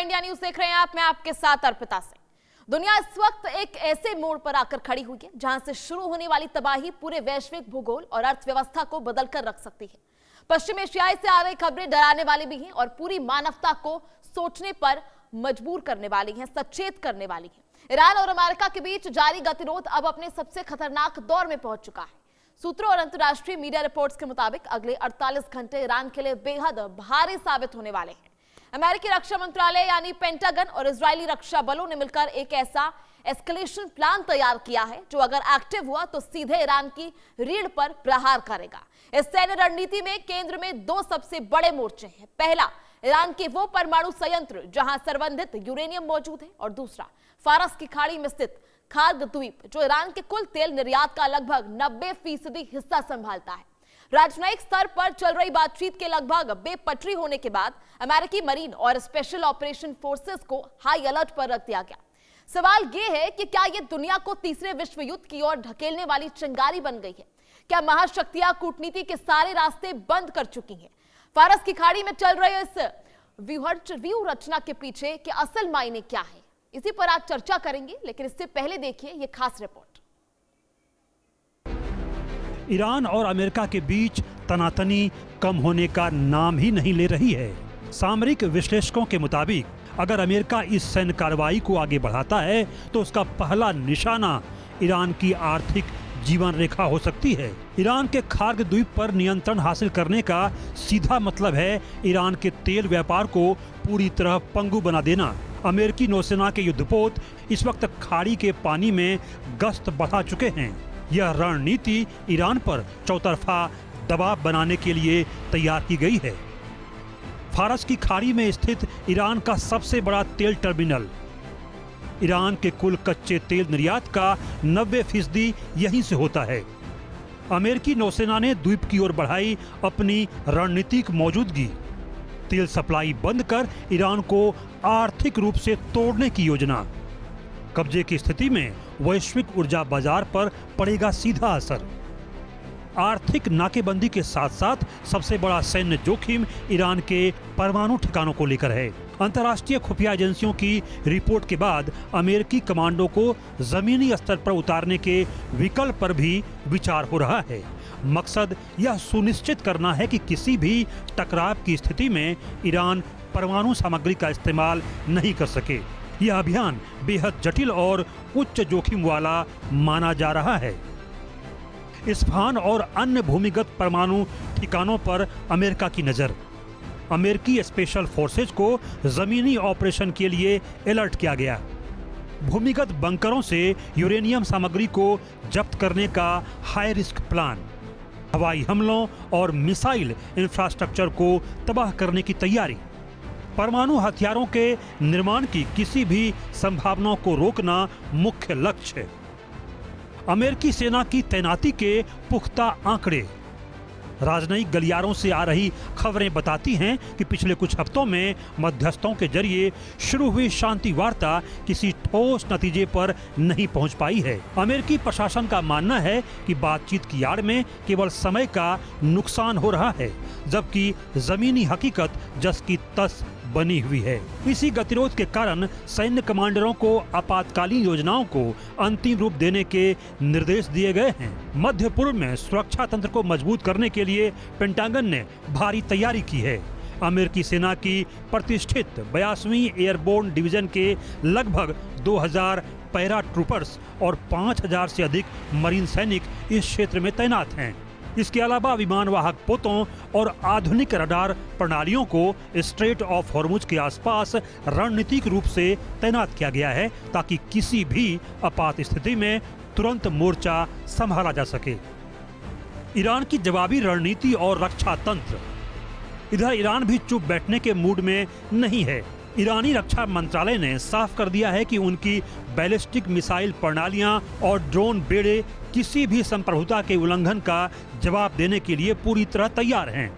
India news देख रहे हैं आप। मैं आपके साथ अर्पिता से। दुनिया इस वक्त एक ऐसे मोड़ पर आकर खड़ी हुई है जहां से शुरू होने वाली तबाही पूरे वैश्विक भूगोल और अर्थव्यवस्था को बदलकर रख सकती है। पश्चिम एशियाई से आ रही खबरें डराने वाली भी हैं और पूरी मानवता को सोचने पर मजबूर करने वाली हैं, सचेत करने वाली हैं। ईरान और अमेरिका के बीच जारी गतिरोध अब अपने सबसे खतरनाक दौर में पहुंच चुका है। सूत्रों और अंतर्राष्ट्रीय मीडिया रिपोर्ट्स के मुताबिक अगले 48 घंटे ईरान के लिए बेहद भारी साबित होने वाले हैं। अमेरिकी रक्षा मंत्रालय यानी पेंटागन और इजरायली रक्षा बलों ने मिलकर एक ऐसा एस्केलेशन प्लान तैयार किया है जो अगर एक्टिव हुआ तो सीधे ईरान की रीढ़ पर प्रहार करेगा। इस सैन्य रणनीति में केंद्र में दो सबसे बड़े मोर्चे हैं। पहला, ईरान के वो परमाणु संयंत्र जहां संवर्धित यूरेनियम मौजूद है, और दूसरा फारस की खाड़ी में स्थित खार्ग द्वीप जो ईरान के कुल तेल निर्यात का लगभग 90% हिस्सा संभालता है। राजनयिक स्तर पर चल रही बातचीत के लगभग बेपटरी होने के बाद अमेरिकी मरीन और स्पेशल ऑपरेशन फोर्सेस को हाई अलर्ट पर रख दिया गया। सवाल यह है कि क्या यह दुनिया को तीसरे विश्व युद्ध की ओर ढकेलने वाली चिंगारी बन गई है? क्या महाशक्तियां कूटनीति के सारे रास्ते बंद कर चुकी हैं? फारस की खाड़ी में चल रहे इस व्यूह रचना के पीछे के असल मायने क्या है? इसी पर आज चर्चा करेंगे, लेकिन इससे पहले देखिए यह खास रिपोर्ट। ईरान और अमेरिका के बीच तनातनी कम होने का नाम ही नहीं ले रही है। सामरिक विश्लेषकों के मुताबिक अगर अमेरिका इस सैन्य कार्रवाई को आगे बढ़ाता है तो उसका पहला निशाना ईरान की आर्थिक जीवन रेखा हो सकती है। ईरान के खार्ग द्वीप पर नियंत्रण हासिल करने का सीधा मतलब है ईरान के तेल व्यापार को पूरी तरह पंगु बना देना। अमेरिकी नौसेना के युद्धपोत इस वक्त खाड़ी के पानी में गश्त बढ़ा चुके हैं। यह रणनीति ईरान पर चौतरफा दबाव बनाने के लिए तैयार की गई है। फारस की खाड़ी में स्थित ईरान का सबसे बड़ा तेल टर्मिनल, ईरान के कुल कच्चे तेल निर्यात का 90% यहीं से होता है। अमेरिकी नौसेना ने द्वीप की ओर बढ़ाई अपनी रणनीतिक मौजूदगी। तेल सप्लाई बंद कर ईरान को आर्थिक रूप से तोड़ने की योजना। कब्जे की स्थिति में वैश्विक ऊर्जा बाजार पर पड़ेगा सीधा असर। आर्थिक नाकेबंदी के साथ साथ सबसे बड़ा सैन्य जोखिम ईरान के परमाणु ठिकानों को लेकर है। अंतर्राष्ट्रीय खुफिया एजेंसियों की रिपोर्ट के बाद अमेरिकी कमांडो को जमीनी स्तर पर उतारने के विकल्प पर भी विचार हो रहा है। मकसद यह सुनिश्चित करना है कि किसी भी टकराव की स्थिति में ईरान परमाणु सामग्री का इस्तेमाल नहीं कर सके। यह अभियान बेहद जटिल और उच्च जोखिम वाला माना जा रहा है। इस्फहान और अन्य भूमिगत परमाणु ठिकानों पर अमेरिका की नजर। अमेरिकी स्पेशल फोर्सेज को जमीनी ऑपरेशन के लिए अलर्ट किया गया। भूमिगत बंकरों से यूरेनियम सामग्री को जब्त करने का हाई रिस्क प्लान। हवाई हमलों और मिसाइल इंफ्रास्ट्रक्चर को तबाह करने की तैयारी। परमाणु हथियारों के निर्माण की किसी भी संभावना को रोकना मुख्य लक्ष्य है। अमेरिकी सेना की तैनाती के पुख्ता आंकड़े। राजनयिक गलियारों से आ रही खबरें बताती हैं कि पिछले कुछ हफ्तों में मध्यस्थों के जरिए शुरू हुई शांति वार्ता किसी ठोस नतीजे पर नहीं पहुंच पाई है। अमेरिकी प्रशासन का मानना है कि बातचीत की आड़ में केवल समय का नुकसान हो रहा है, जबकि जमीनी हकीकत जस की तस बनी हुई है। इसी गतिरोध के कारण सैन्य कमांडरों को आपातकालीन योजनाओं को अंतिम रूप देने के निर्देश दिए गए हैं। मध्य पूर्व में सुरक्षा तंत्र को मजबूत करने के लिए पेंटागन ने भारी तैयारी की है। अमेरिकी सेना की प्रतिष्ठित 82वीं एयरबोर्न डिवीजन के लगभग 2000 पैरा ट्रूपर्स और 5000 से अधिक मरीन सैनिक इस क्षेत्र में तैनात हैं। इसके अलावा विमान वाहक पोतों और आधुनिक रडार प्रणालियों को स्ट्रेट ऑफ हॉर्मुज के आसपास रणनीतिक रूप से तैनात किया गया है ताकि किसी भी आपात स्थिति में तुरंत मोर्चा संभाला जा सके। ईरान की जवाबी रणनीति और रक्षा तंत्र। इधर ईरान भी चुप बैठने के मूड में नहीं है। ईरानी रक्षा मंत्रालय ने साफ कर दिया है कि उनकी बैलिस्टिक मिसाइल प्रणालियां और ड्रोन बेड़े किसी भी संप्रभुता के उल्लंघन का जवाब देने के लिए पूरी तरह तैयार हैं।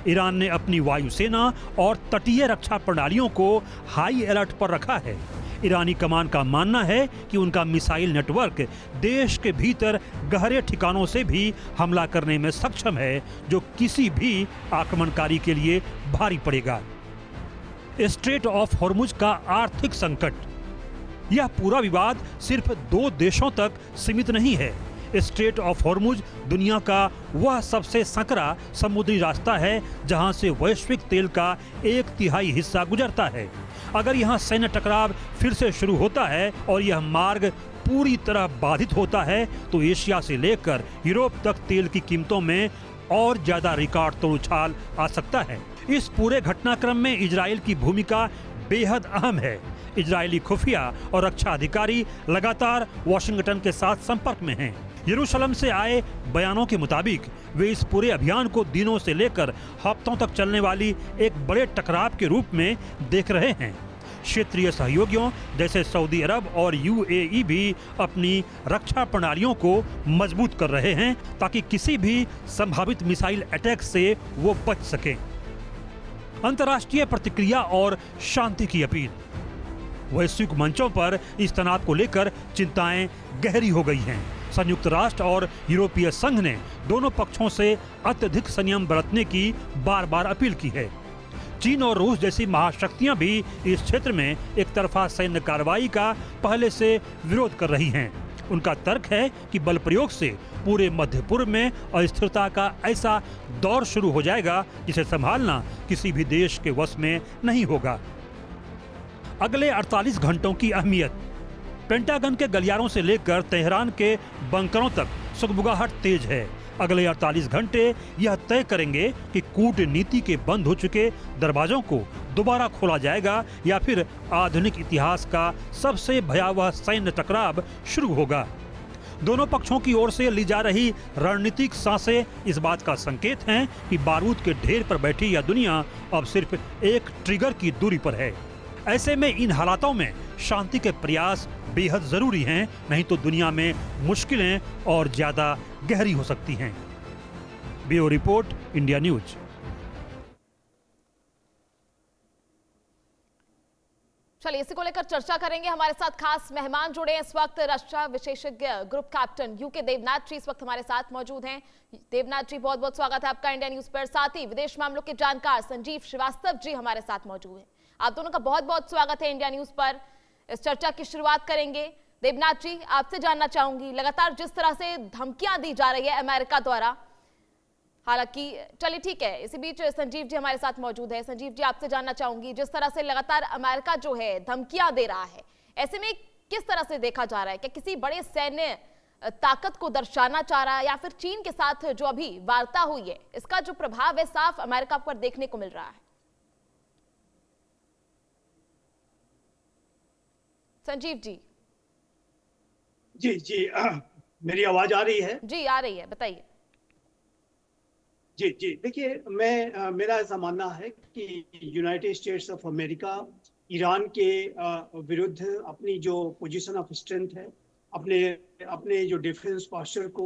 ईरान ने अपनी वायुसेना और तटीय रक्षा प्रणालियों को हाई अलर्ट पर रखा है। ईरानी कमान का मानना है कि उनका मिसाइल नेटवर्क देश के भीतर गहरे ठिकानों से भी हमला करने में सक्षम है, जो किसी भी आक्रमणकारी के लिए भारी पड़ेगा। स्ट्रेट ऑफ हॉर्मुज का आर्थिक संकट। यह पूरा विवाद सिर्फ 2 देशों तक सीमित नहीं है। स्ट्रेट ऑफ हॉर्मुज दुनिया का वह सबसे संकरा समुद्री रास्ता है जहां से वैश्विक तेल का 1/3 हिस्सा गुजरता है। अगर यहां सैन्य टकराव फिर से शुरू होता है और यह मार्ग पूरी तरह बाधित होता है तो एशिया से लेकर यूरोप तक तेल की कीमतों में और ज्यादा रिकॉर्ड तोड़ उछाल आ सकता है। इस पूरे घटनाक्रम में इजराइल की भूमिका बेहद अहम है। इजरायली खुफिया और रक्षा अधिकारी लगातार वाशिंगटन के साथ संपर्क में हैं। यरूशलेम से आए बयानों के मुताबिक वे इस पूरे अभियान को दिनों से लेकर हफ्तों तक चलने वाली एक बड़े टकराव के रूप में देख रहे हैं। क्षेत्रीय सहयोगियों जैसे सऊदी अरब और यूएई भी अपनी रक्षा प्रणालियों को मजबूत कर रहे हैं ताकि किसी भी संभावित मिसाइल अटैक से वो बच सकें। अंतर्राष्ट्रीय प्रतिक्रिया और शांति की अपील। वैश्विक मंचों पर इस तनाव को लेकर चिंताएं गहरी हो गई हैं। संयुक्त राष्ट्र और यूरोपीय संघ ने दोनों पक्षों से अत्यधिक संयम बरतने की बार-बार अपील की है। चीन और रूस जैसी महाशक्तियां भी इस क्षेत्र में एक तरफा सैन्य कार्रवाई का पहले से विरोध कर रही हैं। उनका तर्क है कि बल प्रयोग से पूरे मध्य पूर्व में अस्थिरता का ऐसा दौर शुरू हो जाएगा जिसे संभालना किसी भी देश के वश में नहीं होगा। अगले 48 घंटों की अहमियत। पेंटागन के गलियारों से लेकर तेहरान के बंकरों तक सुगबुगाहट तेज है। अगले 48 घंटे यह तय करेंगे कि कूटनीति के बंद हो चुके दरवाजों को दोबारा खोला जाएगा या फिर आधुनिक इतिहास का सबसे भयावह सैन्य टकराव शुरू होगा। दोनों पक्षों की ओर से ली जा रही रणनीतिक सांसें इस बात का संकेत हैं कि बारूद के ढेर पर बैठी यह दुनिया अब सिर्फ एक ट्रिगर की दूरी पर है। ऐसे में इन हालातों में शांति के प्रयास बेहद जरूरी हैं, नहीं तो दुनिया में मुश्किलें और ज्यादा गहरी हो सकती हैं। Bureau report, India news. चलिए इसी को लेकर चर्चा करेंगे। हमारे साथ खास मेहमान जुड़े हैं इस वक्त। रक्षा विशेषज्ञ ग्रुप कैप्टन यूके देवनाथ जी इस वक्त हमारे साथ मौजूद हैं। देवनाथ जी, बहुत बहुत स्वागत है आपका इंडिया न्यूज पर। साथ ही विदेश मामलों के जानकार संजीव श्रीवास्तव जी हमारे साथ मौजूद हैं। आप दोनों का बहुत बहुत स्वागत है इंडिया न्यूज पर। इस चर्चा की शुरुआत करेंगे। देवनाथ जी, आपसे जानना चाहूंगी, लगातार जिस तरह से धमकियां दी जा रही है अमेरिका द्वारा, हालांकि चलिए ठीक है, इसी बीच संजीव जी हमारे साथ मौजूद है। संजीव जी, आपसे जानना चाहूंगी, जिस तरह से लगातार अमेरिका जो है धमकियां दे रहा है, ऐसे में किस तरह से देखा जा रहा है? क्या किसी बड़े सैन्य ताकत को दर्शाना चाह रहा है या फिर चीन के साथ जो अभी वार्ता हुई है इसका जो प्रभाव है साफ अमेरिका पर देखने को मिल रहा है? संजीव जी। जी मेरी आवाज आ रही है? जी आ रही है, बताइए। जी देखिए, मेरा ऐसा मानना है कि United states of America Iran के विरुद्ध अपनी जो पोजीशन ऑफ स्ट्रेंथ है, अपने जो डिफेंस पोस्चर को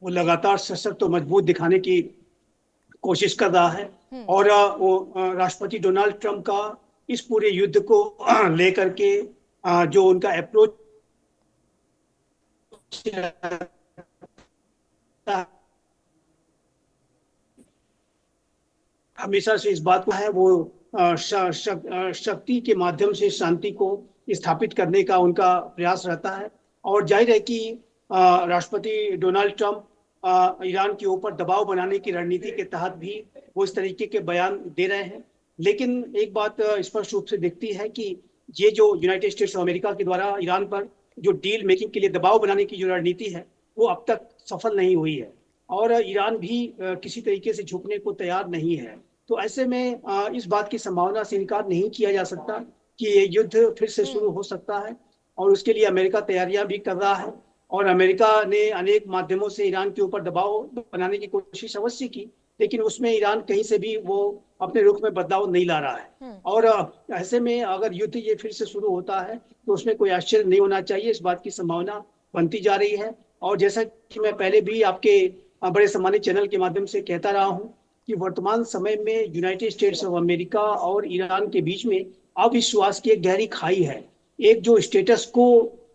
वो लगातार सशक्त और मजबूत दिखाने की कोशिश कर रहा है। और वो राष्ट्रपति डोनाल्ड ट्रंप का इस पूरे युद्ध को लेकर के जो उनका अप्रोच हमेशा से इस बात को है, वो शक्ति के माध्यम से शांति को स्थापित करने का उनका प्रयास रहता है। और जाहिर है कि राष्ट्रपति डोनाल्ड ट्रंप ईरान के ऊपर दबाव बनाने की रणनीति के तहत भी वो इस तरीके के बयान दे रहे हैं। लेकिन एक बात स्पष्ट रूप से दिखती है कि ये जो यूनाइटेड स्टेट्स ऑफ अमेरिका के द्वारा ईरान पर जो डील मेकिंग के लिए दबाव बनाने की जो रणनीति है वो अब तक सफल नहीं हुई है और ईरान भी किसी तरीके से झुकने को तैयार नहीं है। तो ऐसे में इस बात की संभावना से इनकार नहीं किया जा सकता कि ये युद्ध फिर से शुरू हो सकता है और उसके लिए अमेरिका तैयारियां भी कर रहा है। और अमेरिका ने अनेक माध्यमों से ईरान के ऊपर दबाव बनाने की कोशिश अवश्य की, लेकिन उसमें ईरान कहीं से भी वो अपने रुख में बदलाव नहीं ला रहा है। और ऐसे में अगर युद्ध ये फिर से शुरू होता है तो उसमें कोई आश्चर्य नहीं होना चाहिए, इस बात की संभावना बनती जा रही है। और जैसा कि मैं पहले भी आपके बड़े सम्मानित चैनल के माध्यम से कहता रहा हूँ कि वर्तमान समय में यूनाइटेड स्टेट्स ऑफ अमेरिका और ईरान के बीच में अविश्वास की एक गहरी खाई है। एक जो स्टेटस को,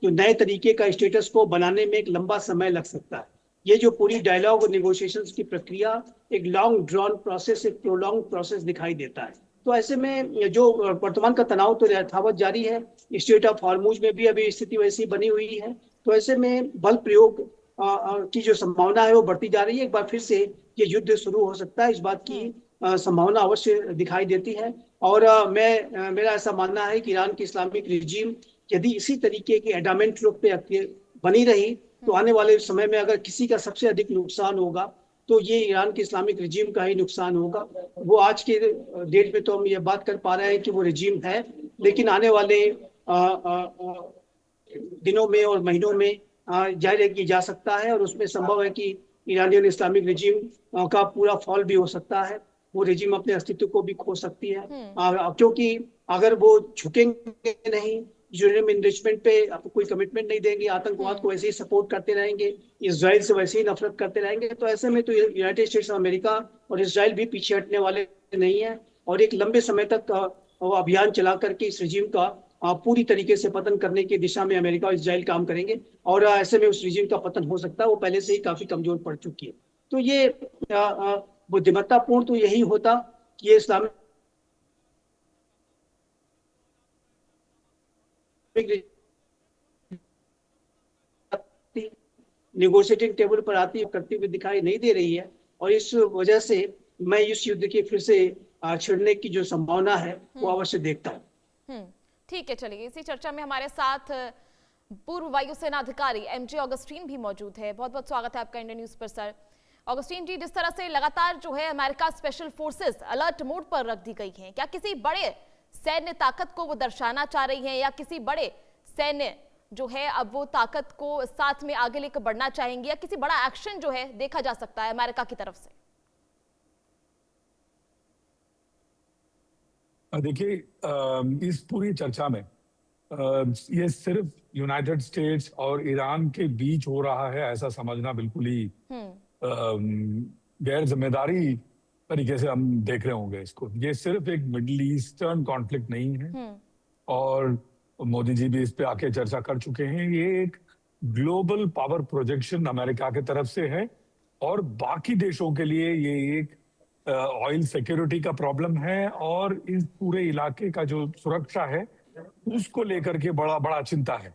जो नए तरीके का स्टेटस को बनाने में एक लंबा समय लग सकता है। ये जो पूरी डायलॉग और नेगोशिएशंस की प्रक्रिया एक लॉन्ग ड्रॉन प्रोसेस, एक प्रोलॉन्ग प्रोसेस दिखाई देता है। तो ऐसे में जो वर्तमान का तनाव तो यथावत जारी है, स्ट्रेट ऑफ हॉर्मुज में भी अभी स्थिति वैसी बनी हुई है। तो ऐसे में बल प्रयोग की जो संभावना है वो बढ़ती जा रही है। एक बार फिर से ये युद्ध शुरू हो सकता है, इस बात की संभावना अवश्य दिखाई देती है। और मेरा ऐसा मानना है कि ईरान की इस्लामिक रिजीम यदि इसी तरीके की एडामेंट रुख पे बनी रही तो आने वाले समय में अगर किसी का सबसे अधिक नुकसान होगा तो ये ईरान की इस्लामिक रिजीम का ही नुकसान होगा। वो आज के डेट में तो हम ये बात कर पा रहे हैं कि वो रिजीम है, लेकिन आने वाले दिनों में और महीनों में जाहिर है कि जा सकता है, और उसमें संभव है कि ईरानियन इस्लामिक रिजीम का पूरा फॉल भी हो सकता है। वो रिजीम अपने अस्तित्व को भी खो सकती है, क्योंकि अगर वो झुकेंगे नहीं, यूरेनियम इनरिचमेंट पे कोई कमिटमेंट नहीं देंगे, आतंकवाद को वैसे ही सपोर्ट करते रहेंगे, इजराइल से वैसे ही नफरत करते रहेंगे, तो ऐसे में तो यूनाइटेड स्टेट्स ऑफ अमेरिका और इजराइल भी पीछे हटने वाले नहीं है, और एक लंबे समय तक अभियान चला करके इस रिजीम का पूरी तरीके से पतन करने की दिशा में अमेरिका और इजराइल काम करेंगे। और ऐसे में उस रिजीम का पतन हो सकता है, वो पहले से ही काफी कमजोर पड़ चुकी है। तो ये बुद्धिमत्तापूर्ण तो यही होता कि ये इस्लामिक नेगोशिएटिंग टेबल पर आती करती हुई दिखाई नहीं दे रही है, और इस वजह से मैं इस युद्ध की फिर से छिड़ने की जो संभावना है वो अवश्य देखता हूँ। ठीक है, चलिए इसी चर्चा में हमारे साथ पूर्व वायुसेना अधिकारी एमजे ऑगस्टीन भी मौजूद है। बहुत बहुत स्वागत है आपका इंडियन न्यूज पर सर। ऑगस्टीन जी, जिस तरह से लगातार जो है America special forces alert mode पर रख दी गई हैं, क्या किसी बड़े सैन्य ताकत को वो दर्शाना चाह रही हैं, या किसी बड़े सैन्य जो है अब वो ताकत को साथ में आगे लेकर बढ़ना चाहेंगे, या किसी बड़ा एक्शन जो है देखा जा सकता है अमेरिका की तरफ से? देखिए, इस पूरी चर्चा में ये सिर्फ यूनाइटेड स्टेट्स और ईरान के बीच हो रहा है ऐसा समझना बिल्कुल ही गैर जिम्मेदारी तरीके से हम देख रहे होंगे इसको। ये सिर्फ एक मिडिल ईस्टर्न कॉन्फ्लिक्ट नहीं है, और मोदी जी भी इस पे आके चर्चा कर चुके हैं। ये एक ग्लोबल पावर प्रोजेक्शन अमेरिका की तरफ से है, और बाकी देशों के लिए ये एक ऑयल सिक्योरिटी का प्रॉब्लम है, और इस पूरे इलाके का जो सुरक्षा है उसको लेकर के बड़ा बड़ा चिंता है।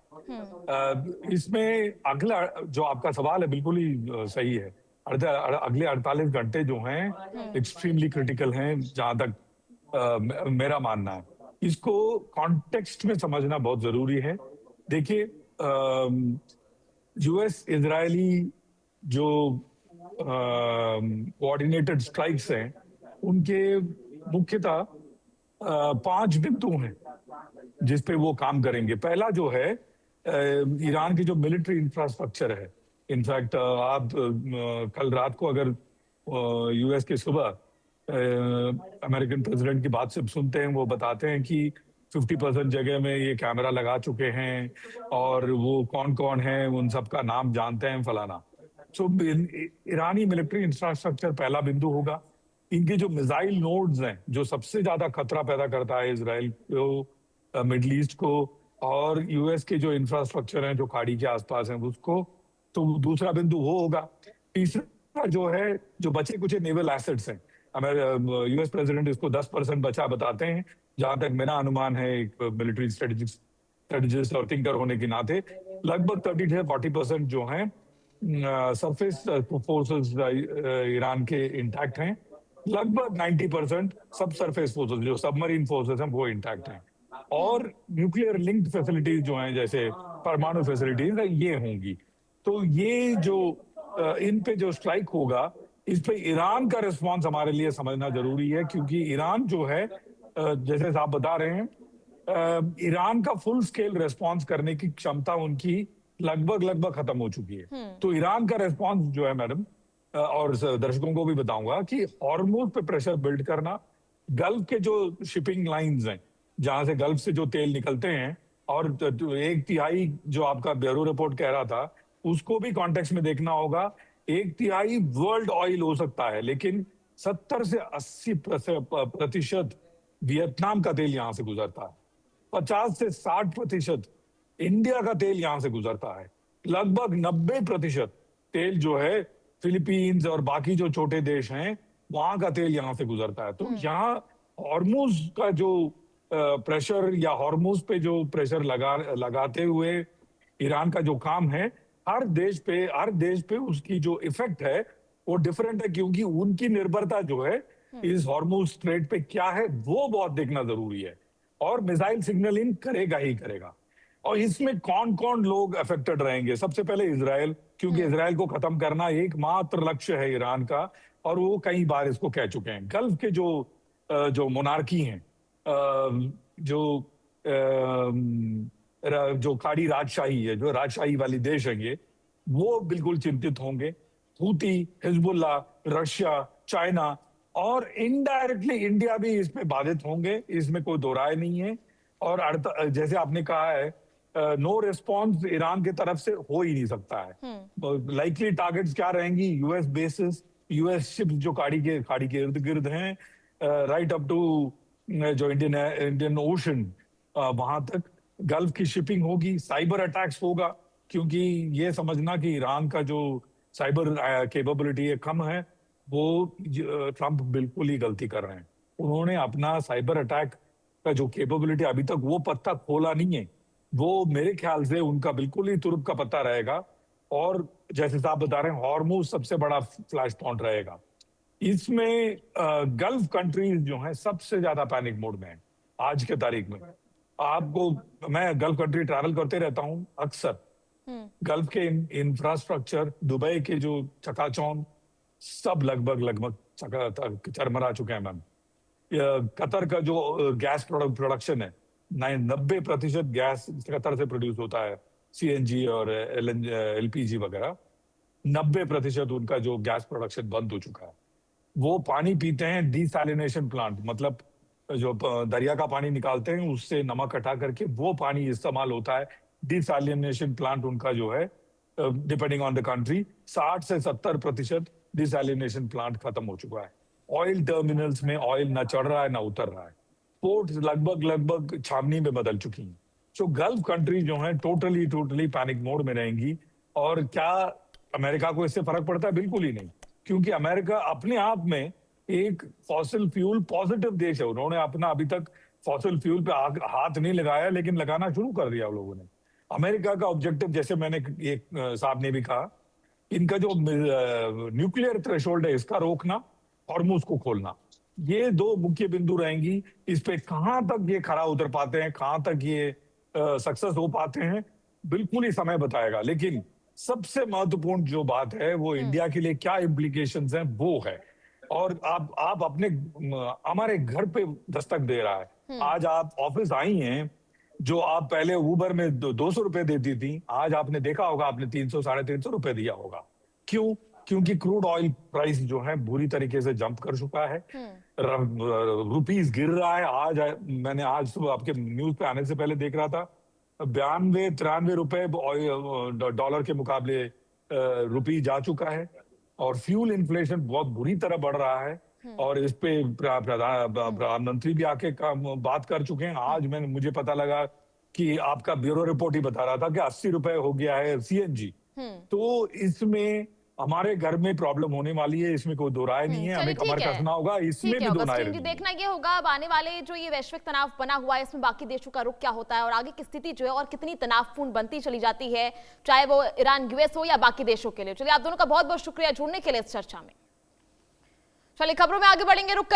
इसमें अगला जो आपका सवाल है बिल्कुल ही सही है। अगले 48 घंटे जो हैं एक्सट्रीमली क्रिटिकल हैं, जहां तक मेरा मानना है। इसको कॉन्टेक्स्ट में समझना बहुत जरूरी है। देखिए, यूएस इजरायली जो कोऑर्डिनेटेड स्ट्राइक्स हैं उनके मुख्यतः 5 बिंदु हैं जिस पे वो काम करेंगे। पहला जो है ईरान की जो मिलिट्री इंफ्रास्ट्रक्चर है। इनफैक्ट आप कल रात को अगर यूएस के सुबह अमेरिकन प्रेसिडेंट की बात से सुनते हैं, वो बताते हैं कि 50% जगह में ये कैमरा लगा चुके हैं, और वो कौन कौन है उन सबका नाम जानते हैं, फलाना। सो ईरानी मिलिट्री इंफ्रास्ट्रक्चर पहला बिंदु होगा। इनके जो मिसाइल नोड्स हैं, जो सबसे ज्यादा खतरा पैदा करता है इजराइल को, मिडल ईस्ट को, और यूएस के जो इंफ्रास्ट्रक्चर हैं जो खाड़ी के आसपास हैं उसको, तो दूसरा बिंदु वो होगा। तीसरा जो है, जो बचे कुछ नेवल एसेट्स हैं, यूएस प्रेसिडेंट इसको 10% बचा बताते हैं, जहां तक मेरा अनुमान है एक मिलिट्री स्ट्रेटेजिस्ट और थिंकर होने के नाते। लगभग 30 से 40% जो हैं सरफेस फोर्सेस ईरान के इंटैक्ट हैं। लगभग 90% सब सरफेस फोर्सेस जो सबमरीन फोर्सेस हैं वो इंटैक्ट हैं, और न्यूक्लियर लिंक्ड फैसिलिटीज जो हैं जैसे परमाणु फैसिलिटीज ये होंगी। तो ये जो इन पे जो स्ट्राइक होगा, इस पे ईरान का रिस्पांस हमारे लिए समझना जरूरी है, क्योंकि ईरान जो है, जैसे आप बता रहे हैं, ईरान का फुल स्केल रिस्पांस करने की क्षमता उनकी लगभग खत्म हो चुकी है। तो ईरान का रिस्पांस जो है मैडम, और दर्शकों को भी बताऊंगा कि हॉर्मुज पे प्रेशर बिल्ड करना, गल्फ के जो शिपिंग लाइंस हैं जहां से गल्फ से जो तेल निकलते हैं, और 1/3 जो आपका ब्यूरो रिपोर्ट कह रहा था उसको भी कॉन्टेक्स्ट में देखना होगा। 1/3 वर्ल्ड ऑयल हो सकता है, लेकिन 70 से 80% वियतनाम का तेल यहां से गुजरता है। 50 से 60% इंडिया का तेल यहां से गुजरता है। लगभग 90% तेल जो है फिलीपींस और बाकी जो छोटे देश हैं वहां का तेल यहां से गुजरता है। तो यहाँ हॉर्मुज का जो प्रेशर या हॉर्मुज पे जो प्रेशर लगाते हुए ईरान का जो काम है, हर देश पे उसकी जो इफेक्ट है वो डिफरेंट है, क्योंकि उनकी निर्भरता जो है इस हॉर्मुज स्ट्रेट पे क्या है वो बहुत देखना जरूरी है। और मिसाइल सिग्नलिंग करेगा ही करेगा। और इसमें कौन कौन लोग अफेक्टेड रहेंगे? सबसे पहले इजराइल, क्योंकि इजराइल को खत्म करना एकमात्र लक्ष्य है ईरान का, और वो कई बार इसको कह चुके हैं। गल्फ के जो मोनार्की हैं, जो खाड़ी राजशाही है, जो राजशाही वाली देश है, ये वो बिल्कुल चिंतित होंगे। हूती, हिजबुल्ला, रशिया, चाइना और इनडायरेक्टली इंडिया भी इस पे बाधित होंगे, इसमें कोई दो राय नहीं है। और जैसे आपने कहा है, नो रिस्पॉन्स ईरान की तरफ से हो ही नहीं सकता है। लाइकली टारगेट्स क्या रहेंगी? यूएस बेसिस, यूएस शिप्स जो खाड़ी के इर्द गिर्द हैं, राइट अप टू जो इंडियन ओशन, वहां तक गल्फ की शिपिंग होगी। साइबर अटैक्स होगा, क्योंकि ये समझना कि ईरान का जो साइबर कैपेबिलिटी है कम है, वो ट्रंप बिल्कुल ही गलती कर रहे हैं। उन्होंने अपना साइबर अटैक का जो कैपेबिलिटी अभी तक वो पत्ता खोला नहीं है, वो मेरे ख्याल से उनका बिल्कुल ही तुरुप का पत्ता रहेगा। और जैसे आप बता रहे हैं, हॉर्मुज सबसे बड़ा फ्लैश पॉइंट रहेगा। इसमें गल्फ कंट्रीज जो हैं सबसे ज्यादा पैनिक मोड में है आज के तारीख में। मैं गल्फ कंट्री ट्रैवल करते रहता हूं अक्सर। गल्फ के इंफ्रास्ट्रक्चर, दुबई के जो चकाचौंध, सब लगभग चरमरा चुके हैं मैम। कतर का जो गैस प्रोडक्शन है, 90% गैस कतर से प्रोड्यूस होता है, सीएनजी और एलपीजी वगैरह। 90% उनका जो गैस प्रोडक्शन बंद हो चुका है। वो पानी पीते हैं डिसैलिनेशन प्लांट, मतलब जो दरिया का पानी निकालते हैं उससे नमक हटा करके वो पानी इस्तेमाल होता है। डिसैलिनेशन प्लांट उनका जो है, डिपेंडिंग ऑन द कंट्री, 60 से 70% डिसैलिनेशन प्लांट खत्म हो चुका है। ऑयल टर्मिनल्स में ऑयल ना चढ़ रहा है ना उतर रहा है। पोर्ट लगभग छावनी में बदल चुकी हैं। जो गल्फ कंट्री जो है टोटली पैनिक मोड में रहेंगी। और क्या अमेरिका को इससे फर्क पड़ता है? बिल्कुल ही नहीं, क्योंकि अमेरिका अपने आप में एक फॉसिल फ्यूल पॉजिटिव देश है। उन्होंने अपना अभी तक फॉसिल फ्यूल पे हाथ नहीं लगाया, लेकिन लगाना शुरू कर दिया लोगों ने। अमेरिका का ऑब्जेक्टिव, जैसे मैंने एक साहब ने भी कहा, इनका जो न्यूक्लियर थ्रेशोल्ड है इसका रोकना, हॉर्मुज को खोलना, ये दो मुख्य बिंदु रहेंगी। इस पे कहां तक ये खरा उतर पाते हैं, कहां तक ये सक्सेस हो पाते हैं, बिल्कुल ही समय बताएगा। लेकिन सबसे महत्वपूर्ण जो बात है वो इंडिया के लिए क्या इम्प्लीकेशंस हैं वो है। और आप अपने हमारे घर पे दस्तक दे रहा है। आज आप ऑफिस आई हैं, जो आप पहले उबर में 200 रुपए देती थी, आज आपने देखा होगा आपने 300 350 रुपए दिया होगा। क्यों? क्योंकि क्रूड ऑयल प्राइस जो है बुरी तरीके से जंप कर चुका है। रुपीस गिर रहा है। मैंने आज सुबह आपके न्यूज पे आने से पहले देख रहा था, 92-93 रुपए डॉलर के मुकाबले रुपी जा चुका है। और फ्यूल इन्फ्लेशन बहुत बुरी तरह बढ़ रहा है। और इस पे प्रधानमंत्री भी आके बात कर चुके हैं। आज मुझे पता लगा कि आपका ब्यूरो रिपोर्ट ही बता रहा था कि 80 रुपए हो गया है सीएनजी। तो इसमें हमारे घर में प्रॉब्लम होने वाली है, इसमें कोई दो राय नहीं है। हमें कमर कसना होगा, इसमें भी दो राय नहीं है। देखना ये होगा अब आने वाले जो ये वैश्विक तनाव बना हुआ है, इसमें बाकी देशों का रुख क्या होता है और आगे की स्थिति जो है और कितनी तनावपूर्ण बनती चली जाती है, चाहे वो ईरान, यूएस हो या बाकी देशों के लिए। चलिए, आप दोनों का बहुत बहुत शुक्रिया जुड़ने के लिए इस चर्चा में। चलिए, खबरों में आगे बढ़ेंगे, रुक करेंगे।